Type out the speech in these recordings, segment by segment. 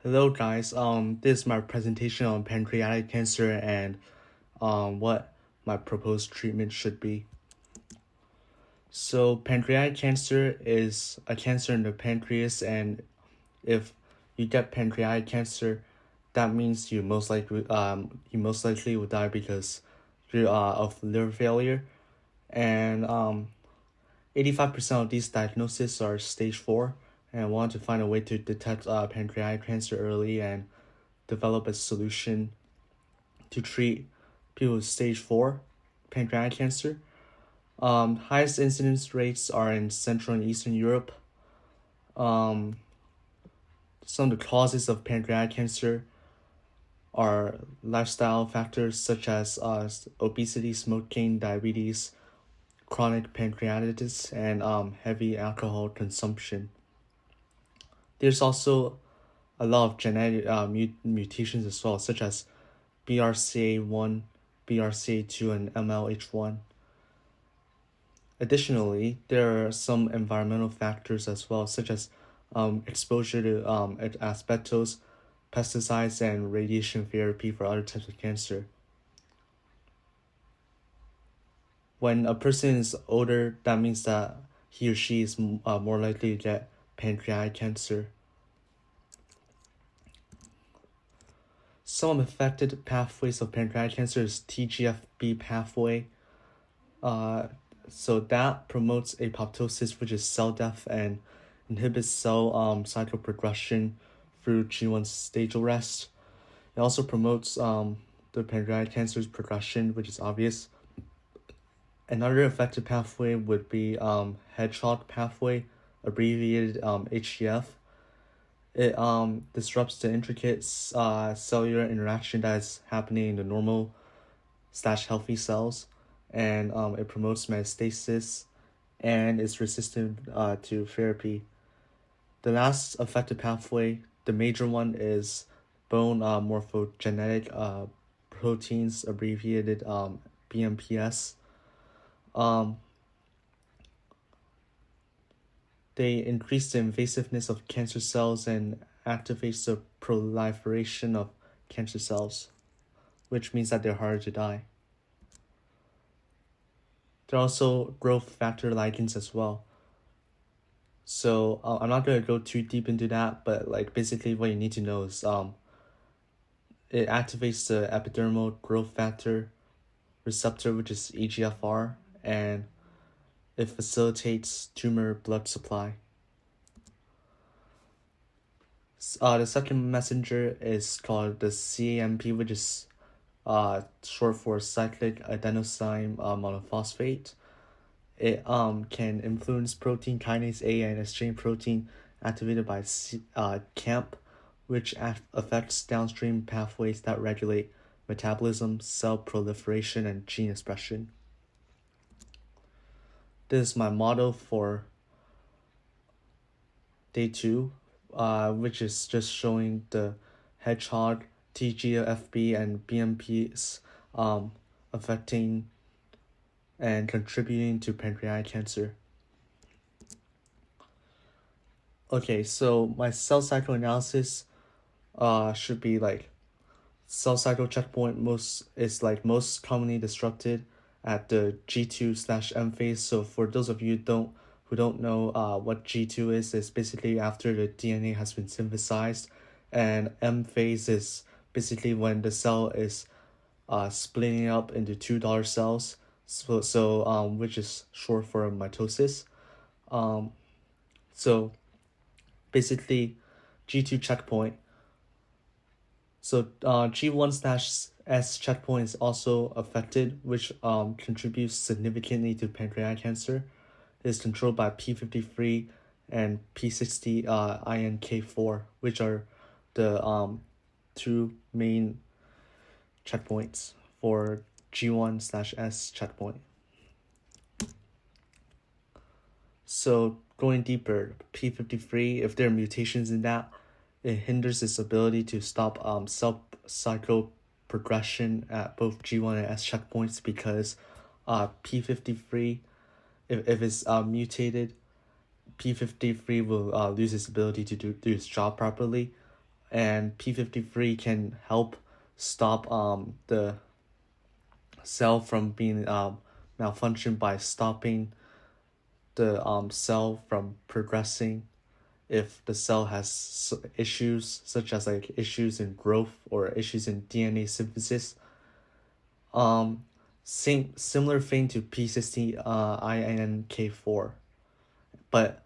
Hello guys, this is my presentation on pancreatic cancer and what my proposed treatment should be. So pancreatic cancer is a cancer in the pancreas, and if you get pancreatic cancer, that means you most likely will die because of liver failure, and 85% of these diagnoses are stage 4, and I want to find a way to detect pancreatic cancer early and develop a solution to treat people with stage 4 pancreatic cancer. Highest incidence rates are in Central and Eastern Europe. Some of the causes of pancreatic cancer are lifestyle factors such as obesity, smoking, diabetes, chronic pancreatitis, and heavy alcohol consumption. There's also a lot of genetic mutations as well, such as BRCA1, BRCA2, and MLH1. Additionally, there are some environmental factors as well, such as exposure to asbestos, pesticides, and radiation therapy for other types of cancer. When a person is older, that means that he or she is more likely to get pancreatic cancer. Some affected pathways of pancreatic cancer is TGFB pathway. So that promotes apoptosis, which is cell death, and inhibits cell cycle progression through G1 stage arrest. It also promotes the pancreatic cancer's progression, which is obvious. Another affected pathway would be hedgehog pathway, abbreviated HGF. It disrupts the intricate cellular interaction that is happening in the normal/healthy cells, and it promotes metastasis and is resistant to therapy. The last affected pathway, the major one, is bone morphogenetic proteins, abbreviated BMPS. They increase the invasiveness of cancer cells and activates the proliferation of cancer cells, which means that they're harder to die. There are also growth factor ligands as well. So I'm not going to go too deep into that, but basically what you need to know is it activates the epidermal growth factor receptor, which is EGFR, and it facilitates tumor blood supply. The second messenger is called the CAMP, which is short for cyclic adenosine monophosphate. It can influence protein kinase A and exchange protein activated by CAMP, which affects downstream pathways that regulate metabolism, cell proliferation, and gene expression. This is my model for day 2, which is just showing the hedgehog, TGFB, and BMPs affecting and contributing to pancreatic cancer. Okay, so my cell cycle analysis should be cell cycle checkpoint most commonly disrupted at the G2/M phase. So for those of you who don't know what G2 is, it's basically after the DNA has been synthesized, and M phase is basically when the cell is splitting up into two daughter cells, which is short for mitosis. So basically G2 checkpoint. So G1/S checkpoint is also affected, which contributes significantly to pancreatic cancer. It is controlled by P53 and P60 INK4, which are the two main checkpoints for G1/S checkpoint. So going deeper, P53, if there are mutations in that, it hinders its ability to stop cell cycle progression at both G1 and S checkpoints, because P53, if it's mutated, P53 will lose its ability to do its job properly, and P53 can help stop the cell from being malfunctioned by stopping the cell from progressing if the cell has issues such as like issues in growth or issues in DNA synthesis. Similar thing to P60 INK4, but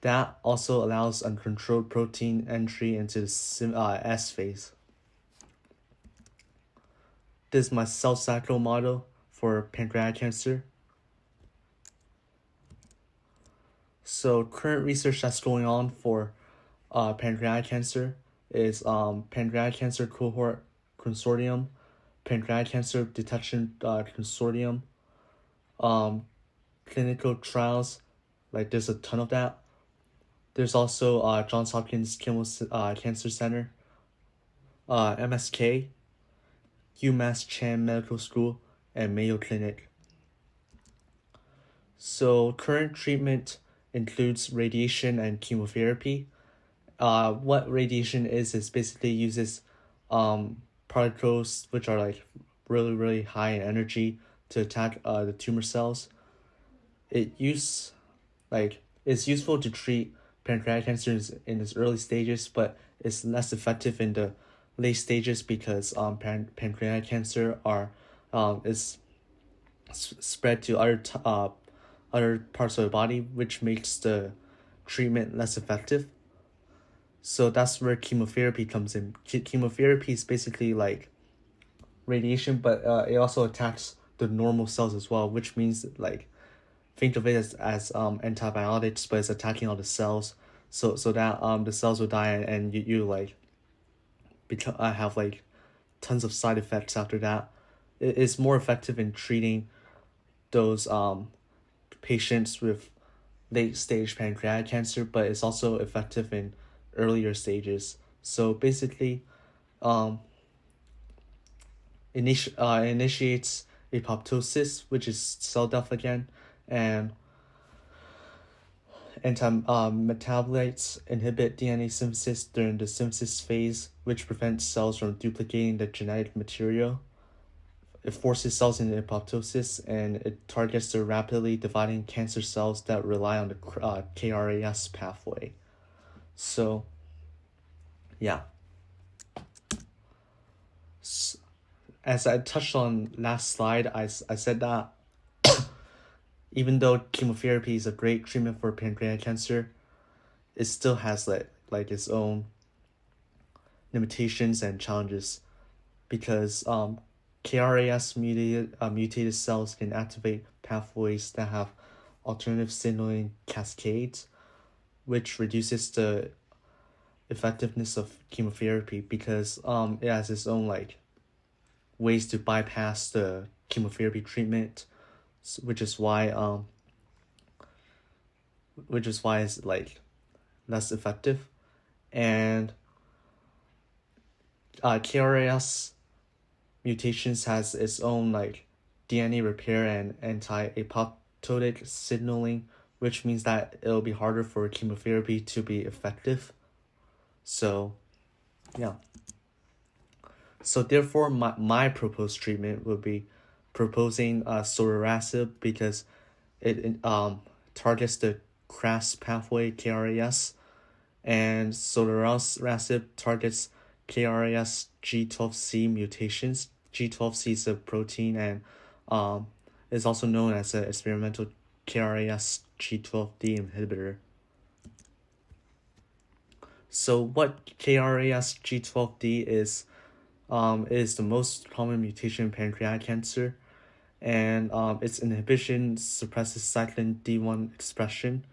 that also allows uncontrolled protein entry into the S phase. This is my cell cycle model for pancreatic cancer. So current research that's going on for pancreatic cancer is Pancreatic Cancer Cohort Consortium, Pancreatic Cancer Detection Consortium, clinical trials, like there's a ton of that. There's also Johns Hopkins Cancer Center, MSK, UMass Chan Medical School, and Mayo Clinic. So current treatment includes radiation and chemotherapy. What radiation is basically uses particles which are like really high in energy to attack the tumor cells. It's useful to treat pancreatic cancer in its early stages, but it's less effective in the late stages because pancreatic cancer is spread to other parts of the body, which makes the treatment less effective. So that's where chemotherapy comes in. Chemotherapy is basically like radiation, but it also attacks the normal cells as well, which means like think of it as antibiotics, but it's attacking all the cells, so that the cells will die and you like have like tons of side effects after that. It's more effective in treating those patients with late stage pancreatic cancer, but it's also effective in earlier stages. So basically, initiates apoptosis, which is cell death again, and anti-metabolites inhibit DNA synthesis during the synthesis phase, which prevents cells from duplicating the genetic material. It forces cells into apoptosis, and it targets the rapidly dividing cancer cells that rely on the KRAS pathway. So, yeah. As I touched on last slide, I said that even though chemotherapy is a great treatment for pancreatic cancer, it still has like its own limitations and challenges, because KRAS mutated cells can activate pathways that have alternative signaling cascades, which reduces the effectiveness of chemotherapy because it has its own like ways to bypass the chemotherapy treatment, which is why it's like less effective. And KRAS mutations has its own like DNA repair and anti-apoptotic signaling, which means that it'll be harder for chemotherapy to be effective. So, yeah. So therefore, my proposed treatment would be proposing sotorasib because it targets the KRAS pathway KRAS, and sotorasib targets KRAS G12C mutations. G12C is a protein and is also known as an experimental KRAS G12D inhibitor. So what KRAS G12D is the most common mutation in pancreatic cancer, and its inhibition suppresses cyclin D1 expression,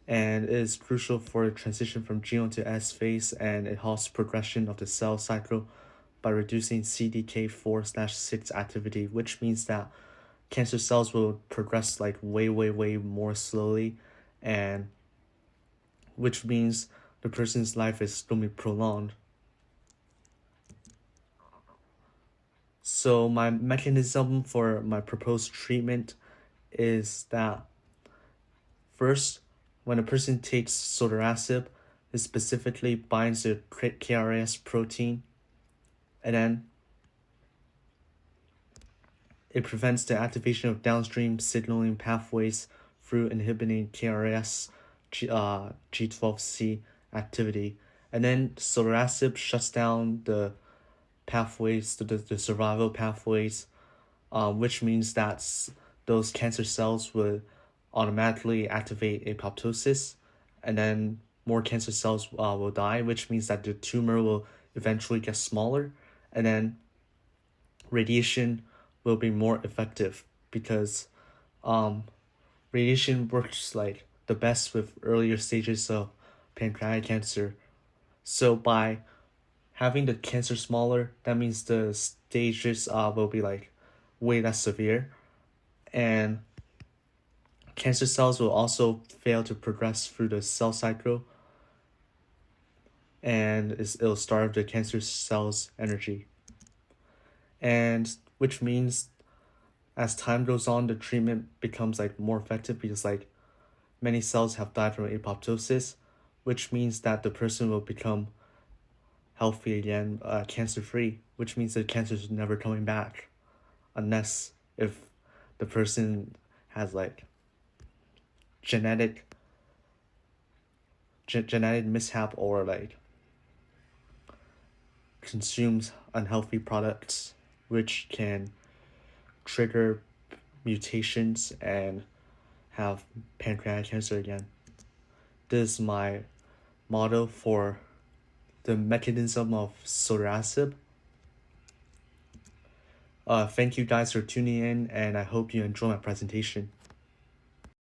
and it is crucial for the transition from G1 to S phase, and it halts progression of the cell cycle by reducing CDK4/6 activity, which means that cancer cells will progress like way more slowly, and which means the person's life is going to be prolonged. So my mechanism for my proposed treatment is that first, when a person takes sotorasib, It specifically binds the KRAS protein, and then it prevents the activation of downstream signaling pathways through inhibiting KRAS G12C activity. And then sotorasib shuts down the pathways, the survival pathways, which means that those cancer cells would automatically activate apoptosis, and then more cancer cells will die, which means that the tumor will eventually get smaller, and then radiation will be more effective because radiation works like the best with earlier stages of pancreatic cancer. So by having the cancer smaller, that means the stages will be like way less severe, and cancer cells will also fail to progress through the cell cycle, and it'll starve the cancer cells' energy. And which means as time goes on, the treatment becomes like more effective because like many cells have died from apoptosis, which means that the person will become healthy again, cancer free, which means the cancer is never coming back, unless if the person has like genetic mishap or like consumes unhealthy products, which can trigger mutations and have pancreatic cancer again. This is my model for the mechanism of sotorasib. Thank you guys for tuning in, and I hope you enjoy my presentation.